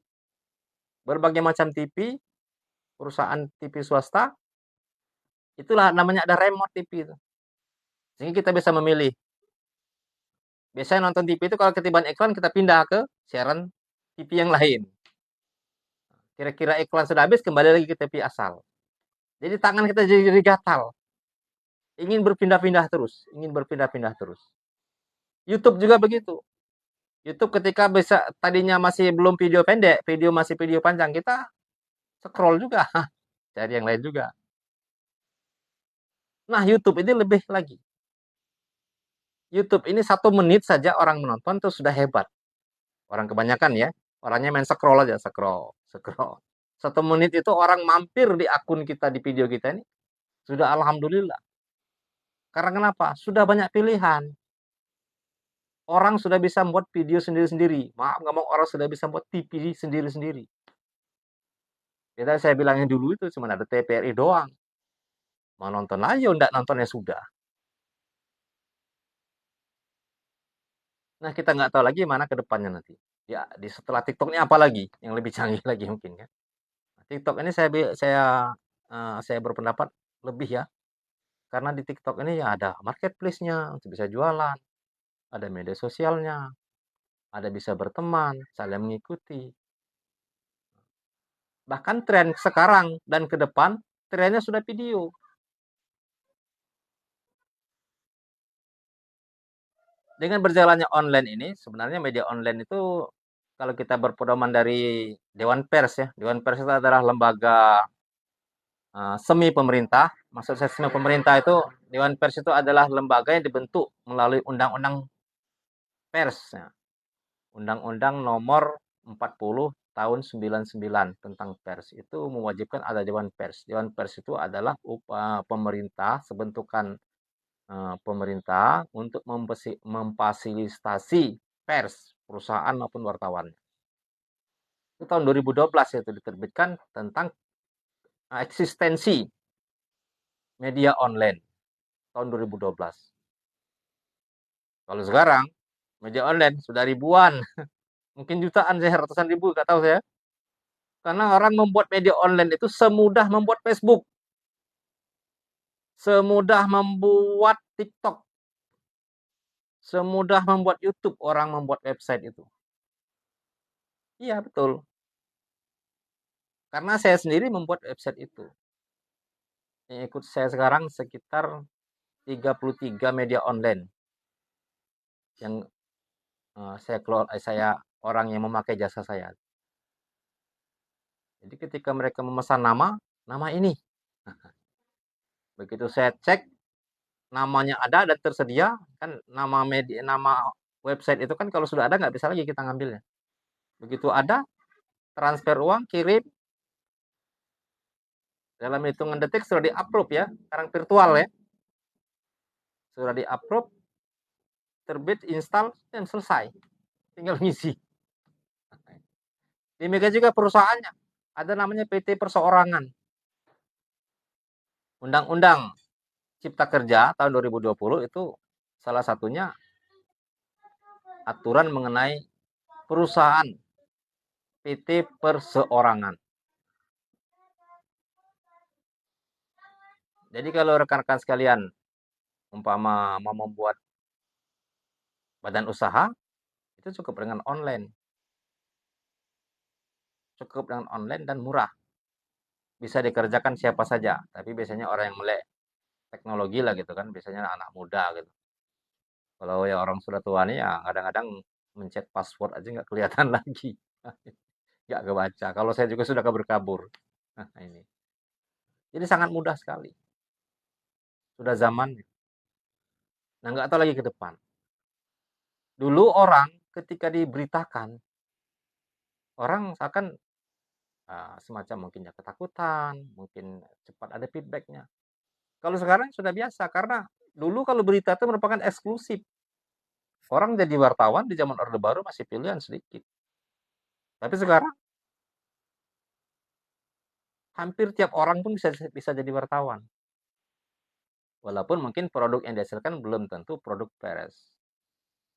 berbagai macam TV, perusahaan TV swasta, itulah namanya ada remote TV itu. Sehingga kita bisa memilih. Biasanya nonton TV itu kalau ketiban iklan, kita pindah ke siaran TV yang lain. Kira-kira iklan sudah habis, kembali lagi ke TV asal. Jadi tangan kita jadi gatal. Ingin berpindah-pindah terus. YouTube juga begitu. YouTube ketika bisa, tadinya masih belum video pendek, masih video panjang, kita scroll juga. Cari yang lain juga. Nah, YouTube ini lebih lagi. YouTube ini 1 menit saja orang menonton itu sudah hebat. Orang kebanyakan ya, orangnya main scroll aja, scroll. 1 menit itu orang mampir di akun kita, di video kita ini, sudah alhamdulillah. Karena kenapa? Sudah banyak pilihan. Orang sudah bisa membuat video sendiri-sendiri. Maaf, ngomong, orang sudah bisa membuat TV sendiri-sendiri. Kita saya bilangnya dulu itu cuma ada TVRI doang. Mau nonton aja, enggak nontonnya sudah. Nah, kita nggak tahu lagi mana ke depannya nanti. Ya, setelah TikTok ini apa lagi yang lebih canggih lagi mungkin kan. TikTok ini saya berpendapat lebih ya. Karena di TikTok ini ya ada marketplace-nya, untuk bisa jualan, ada media sosialnya, ada bisa berteman, saling mengikuti. Bahkan tren sekarang dan ke depan, trennya sudah video. Dengan berjalannya online ini, sebenarnya media online itu, kalau kita berpedoman dari Dewan Pers ya, Dewan Pers itu adalah lembaga semi pemerintah. Maksud saya semi pemerintah itu, Dewan Pers itu adalah lembaga yang dibentuk melalui undang-undang pers. Ya. Undang-undang nomor 40 tahun 99 tentang pers itu mewajibkan ada Dewan Pers. Dewan Pers itu adalah pemerintah, sebentukan pemerintah untuk memfasilitasi pers, perusahaan maupun wartawan. Itu tahun 2012 itu diterbitkan tentang eksistensi media online tahun 2012. Kalau sekarang media online sudah ribuan, mungkin jutaan, saya ratusan ribu, nggak tahu saya. Karena orang membuat media online itu semudah membuat Facebook, semudah membuat TikTok, semudah membuat YouTube, orang membuat website itu. Iya, betul. Karena saya sendiri membuat website itu. Yang ikut saya sekarang sekitar 33 media online yang saya orang yang memakai jasa saya. Jadi ketika mereka memesan nama ini. Begitu saya cek namanya ada dan tersedia, kan nama website itu kan kalau sudah ada nggak bisa lagi kita ngambilnya. Begitu ada, transfer uang, kirim, dalam hitungan detik sudah di-approve ya, sekarang virtual ya. Sudah di-approve, terbit, install, dan selesai. Tinggal ngisi. Demikian juga perusahaannya. Ada namanya PT Perseorangan. Undang-Undang Cipta Kerja tahun 2020 itu salah satunya aturan mengenai perusahaan PT Perseorangan. Jadi kalau rekan-rekan sekalian umpama mau membuat badan usaha, itu cukup dengan online. Cukup dengan online dan murah. Bisa dikerjakan siapa saja, tapi biasanya orang yang melek teknologi lah gitu kan, biasanya anak muda gitu. Kalau ya orang sudah tua nih ya kadang-kadang mencet password aja nggak kelihatan lagi. Nggak kebaca. Kalau saya juga sudah kabur-kabur. Nah, ini. Jadi sangat mudah sekali. Sudah zaman. Nah, nggak tahu lagi ke depan. Dulu orang ketika diberitakan, orang akan semacam mungkin ya ketakutan, mungkin cepat ada feedbacknya. Kalau sekarang sudah biasa, karena dulu kalau berita itu merupakan eksklusif. Orang jadi wartawan di zaman Orde Baru masih pilihan sedikit. Tapi sekarang hampir tiap orang pun bisa jadi wartawan. Walaupun mungkin produk yang dihasilkan belum tentu produk pers.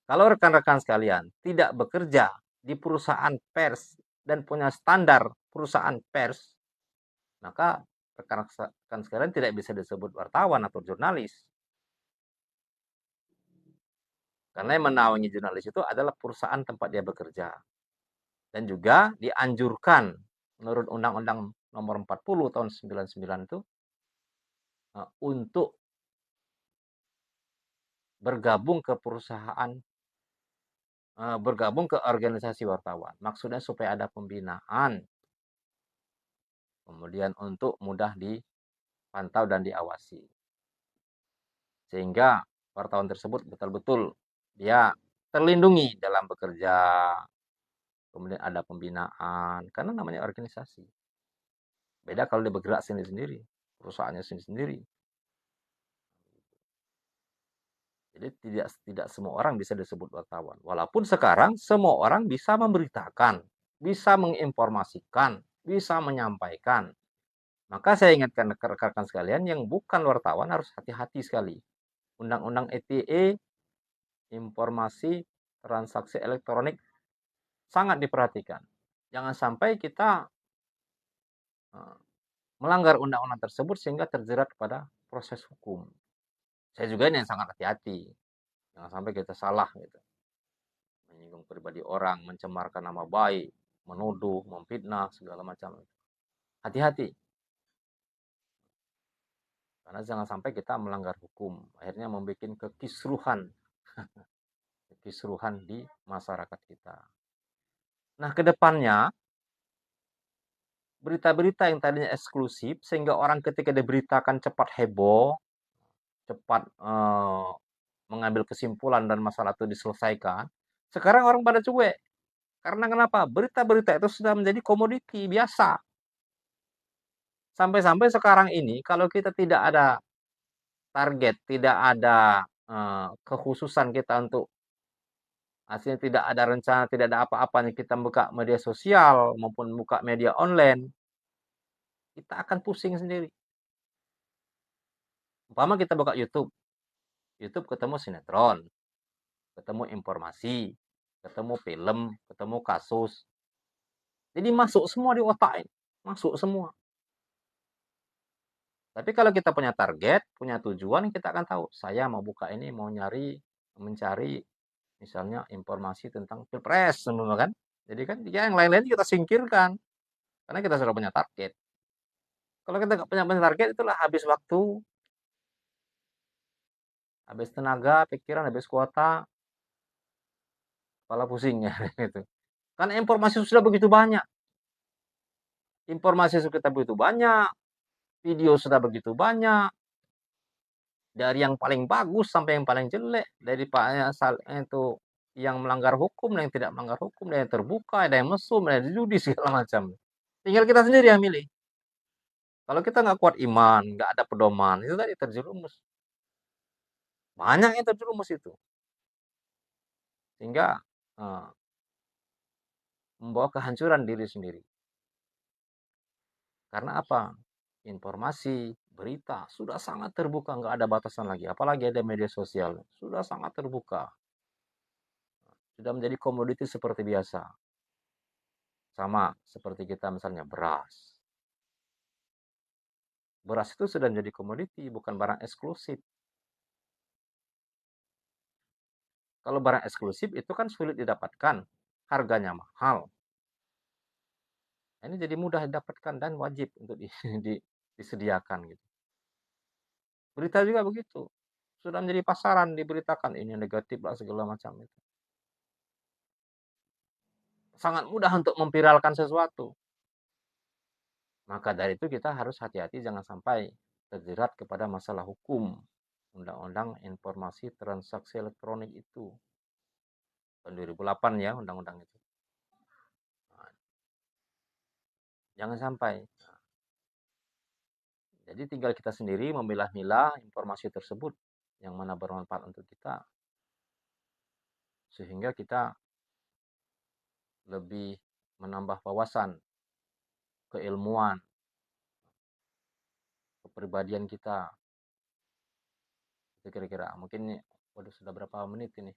Kalau rekan-rekan sekalian tidak bekerja di perusahaan pers dan punya standar perusahaan pers, maka rekan-rekan sekalian tidak bisa disebut wartawan atau jurnalis. Karena yang menaungi jurnalis itu adalah perusahaan tempat dia bekerja. Dan juga dianjurkan menurut Undang-Undang Nomor 40 tahun 99 itu untuk bergabung ke perusahaan, bergabung ke organisasi wartawan. Maksudnya supaya ada pembinaan. Kemudian untuk mudah dipantau dan diawasi. Sehingga wartawan tersebut betul-betul dia terlindungi dalam bekerja. Kemudian ada pembinaan, karena namanya organisasi. Beda kalau dia bergerak sendiri-sendiri, perusahaannya sendiri-sendiri. Jadi tidak semua orang bisa disebut wartawan. Walaupun sekarang semua orang bisa memberitakan, bisa menginformasikan, bisa menyampaikan. Maka saya ingatkan rekan-rekan sekalian yang bukan wartawan harus hati-hati sekali. Undang-Undang ITE, informasi transaksi elektronik, sangat diperhatikan. Jangan sampai kita melanggar undang-undang tersebut sehingga terjerat pada proses hukum. Saya juga ini yang sangat hati-hati. Jangan sampai kita salah gitu. Menyinggung pribadi orang, mencemarkan nama baik, menuduh, memfitnah, segala macam. Hati-hati. Karena jangan sampai kita melanggar hukum. Akhirnya membuat kekisruhan. Kekisruhan di masyarakat kita. Nah, ke depannya, berita-berita yang tadinya eksklusif, sehingga orang ketika diberitakan cepat heboh, cepat mengambil kesimpulan dan masalah itu diselesaikan. Sekarang orang pada cuek. Karena kenapa? Berita-berita itu sudah menjadi komoditi biasa. Sampai-sampai sekarang ini kalau kita tidak ada target, tidak ada kekhususan kita untuk hasilnya, tidak ada rencana, tidak ada apa-apanya kita buka media sosial maupun buka media online, kita akan pusing sendiri. Umpama kita buka YouTube ketemu sinetron, ketemu informasi, ketemu film, ketemu kasus. Jadi masuk semua di otak ini, masuk semua. Tapi kalau kita punya target, punya tujuan, kita akan tahu, saya mau buka ini, mau mencari misalnya informasi tentang pilpres, kan? Jadi kan yang lain-lain kita singkirkan. karena kita sudah punya target. Kalau kita nggak punya target, itulah habis waktu, habis tenaga, pikiran, habis kuota, kepala pusing ya gitu. Karena informasi sudah begitu banyak. Informasi sudah begitu banyak, video sudah begitu banyak, dari yang paling bagus sampai yang paling jelek, dari itu yang melanggar hukum, yang tidak melanggar hukum, ada yang terbuka, ada yang mesum, ada yang judi segala macam. Tinggal kita sendiri yang milih. Kalau kita nggak kuat iman, nggak ada pedoman, itu tadi terjerumus. Banyak yang terjerumus itu. Sehingga uh, membawa kehancuran diri sendiri. Karena apa? Informasi, berita sudah sangat terbuka, nggak ada batasan lagi. Apalagi ada media sosial, sudah sangat terbuka. Sudah menjadi komoditi seperti biasa. Sama seperti kita misalnya beras. Beras itu sudah menjadi komoditi, bukan barang eksklusif. Kalau barang eksklusif itu kan sulit didapatkan, harganya mahal. Ini jadi mudah didapatkan dan wajib untuk disediakan gitu. Berita juga begitu. Sudah menjadi pasaran, diberitakan ini negatif lah segala macam itu. Sangat mudah untuk memviralkan sesuatu. Maka dari itu kita harus hati-hati jangan sampai terjerat kepada masalah hukum. Undang-Undang Informasi Transaksi Elektronik itu. Tahun 2008 ya undang-undang itu. Nah, jangan sampai. Jadi tinggal kita sendiri memilah-milah informasi tersebut yang mana bermanfaat untuk kita. Sehingga kita lebih menambah wawasan, keilmuan, kepribadian kita. Itu kira-kira. Mungkin waduh sudah berapa menit ini?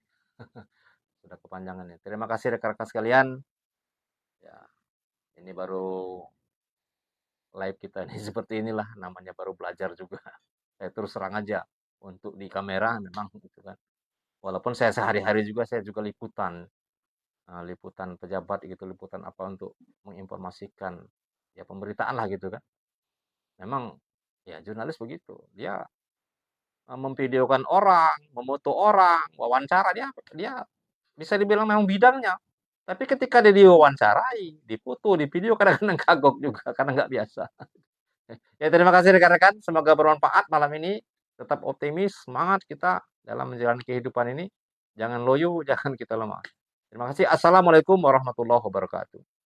Sudah kepanjangan ya. Terima kasih rekan-rekan sekalian. Ya, ini baru live kita nih seperti inilah namanya baru belajar juga. Saya terus terang aja untuk di kamera memang gitu kan. Walaupun saya sehari-hari juga saya juga liputan, liputan pejabat gitu, liputan apa untuk menginformasikan ya pemberitaan lah gitu kan. Memang ya jurnalis begitu. Dia memvideokan orang, memoto orang, wawancara dia dia bisa dibilang memang bidangnya. Tapi ketika dia diwawancarai, difoto, di video kadang-kadang kagok juga karena nggak biasa. Ya terima kasih rekan-rekan, semoga bermanfaat malam ini. Tetap optimis, semangat kita dalam menjalani kehidupan ini. Jangan loyo, jangan kita lemah. Terima kasih. Assalamualaikum warahmatullahi wabarakatuh.